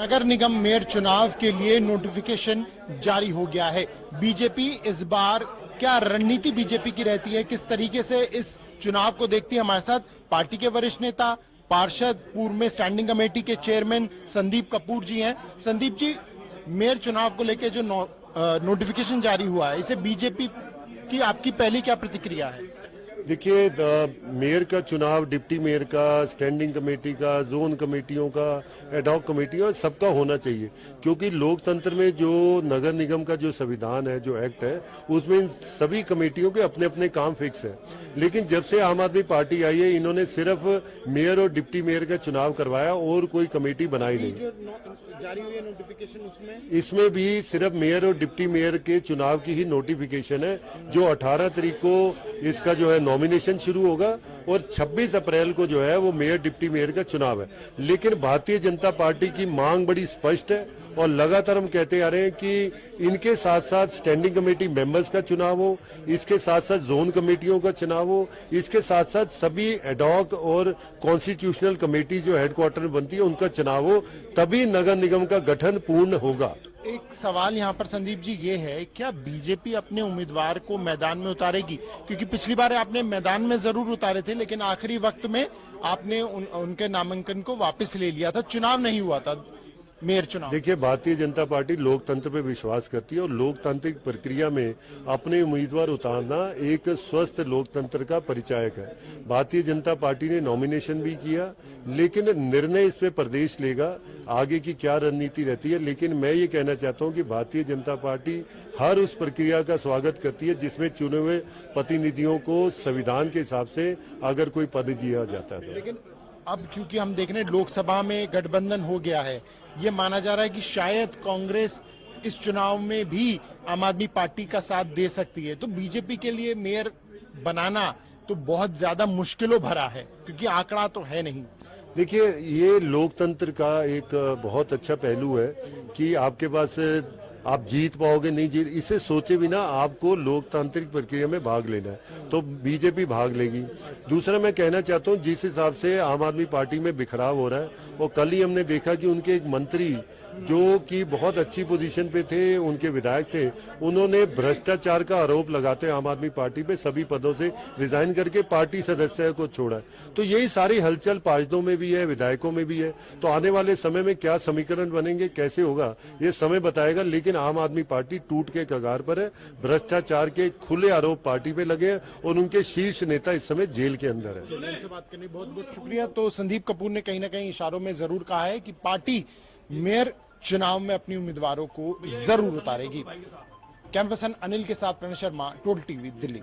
नगर निगम mayor चुनाव के लिए नोटिफिकेशन जारी हो गया है। बीजेपी इस बार क्या रणनीति बीजेपी की रहती है, किस तरीके से इस चुनाव को देखती है? हमारे साथ पार्टी के वरिष्ठ नेता, पार्षद, पूर्व में स्टैंडिंग कमेटी के चेयरमैन संदीप कपूर जी हैं। संदीप जी, मेयर चुनाव को लेकर जो नोटिफिकेशन जारी हुआ है, इसे बीजेपी की आपकी पहली क्या प्रतिक्रिया है? देखिए, मेयर का चुनाव डिप्टी मेयर का, स्टैंडिंग कमेटी का, जोन कमेटियों का, एडहॉक कमेटियों, सबका होना चाहिए, क्योंकि लोकतंत्र में जो नगर निगम का जो संविधान है, जो एक्ट है, उसमें इन सभी कमेटियों के अपने अपने काम फिक्स है। लेकिन जब से आम आदमी पार्टी आई है, इन्होंने सिर्फ मेयर और डिप्टी मेयर का चुनाव करवाया और कोई कमेटी बनाई नहीं। जारी हुई नोटिफिकेशन इसमें भी सिर्फ मेयर और डिप्टी मेयर के चुनाव की ही नोटिफिकेशन है, जो 18 तारीख को इसका जो है नॉमिनेशन शुरू होगा और 26 अप्रैल को जो है वो मेयर डिप्टी मेयर का चुनाव है। लेकिन भारतीय जनता पार्टी की मांग बड़ी स्पष्ट है और लगातार हम कहते आ रहे हैं कि इनके साथ साथ स्टैंडिंग कमेटी मेंबर्स का चुनाव हो, इसके साथ साथ जोन कमेटियों का चुनाव हो, इसके साथ साथ सभी एडहॉक और कॉन्स्टिट्यूशनल कमेटी जो हेडक्वार्टर में बनती है उनका चुनाव हो, तभी नगर निगम का गठन पूर्ण होगा। एक सवाल यहाँ पर संदीप जी ये है, क्या बीजेपी अपने उम्मीदवार को मैदान में उतारेगी? क्योंकि पिछली बार आपने मैदान में जरूर उतारे थे, लेकिन आखिरी वक्त में आपने उनके नामांकन को वापस ले लिया था, चुनाव नहीं हुआ था मेयर चुनाव। देखिए, भारतीय जनता पार्टी लोकतंत्र पे विश्वास करती है और लोकतांत्रिक प्रक्रिया में अपने उम्मीदवार उतारना एक स्वस्थ लोकतंत्र का परिचायक है। भारतीय जनता पार्टी ने नॉमिनेशन भी किया, लेकिन निर्णय इस पे प्रदेश लेगा आगे की क्या रणनीति रहती है। लेकिन मैं ये कहना चाहता हूँ कि भारतीय जनता पार्टी हर उस प्रक्रिया का स्वागत करती है जिसमें चुने हुए प्रतिनिधियों को संविधान के हिसाब से अगर कोई पद दिया जाता है। लेकिन अब क्योंकि हम देख रहे हैं लोकसभा में गठबंधन हो गया है, ये माना जा रहा है कि शायद कांग्रेस इस चुनाव में भी आम आदमी पार्टी का साथ दे सकती है, तो बीजेपी के लिए मेयर बनाना तो बहुत ज्यादा मुश्किलों भरा है, क्योंकि आंकड़ा तो है नहीं। देखिए, ये लोकतंत्र का एक बहुत अच्छा पहलू है कि आपके पास आप जीत पाओगे नहीं जीत, इसे सोचे बिना आपको लोकतांत्रिक प्रक्रिया में भाग लेना है, तो बीजेपी भाग लेगी। दूसरा मैं कहना चाहता हूँ, जिस हिसाब से आम आदमी पार्टी में बिखराव हो रहा है, और कल ही हमने देखा कि उनके एक मंत्री जो कि बहुत अच्छी पोजीशन पे थे, उनके विधायक थे, उन्होंने भ्रष्टाचार का आरोप लगाते आम आदमी पार्टी पे सभी पदों से रिजाइन करके पार्टी सदस्य को छोड़ा। तो यही सारी हलचल पार्षदों में भी है, विधायकों में भी है। तो आने वाले समय में क्या समीकरण बनेंगे, कैसे होगा, ये समय बताएगा। लेकिन आम आदमी पार्टी टूट के कगार पर है, भ्रष्टाचार के खुले आरोप पार्टी पे लगे हैं और उनके शीर्ष नेता इस समय जेल के अंदर है। उनसे बात करने बहुत बहुत शुक्रिया। तो संदीप कपूर ने कहीं ना कहीं इशारों में जरूर कहा है कि पार्टी मेयर चुनाव में अपनी उम्मीदवारों को जरूर उतारेगी। कैमरा पर्सन अनिल के साथ प्रणय शर्मा, टोटल टीवी, दिल्ली।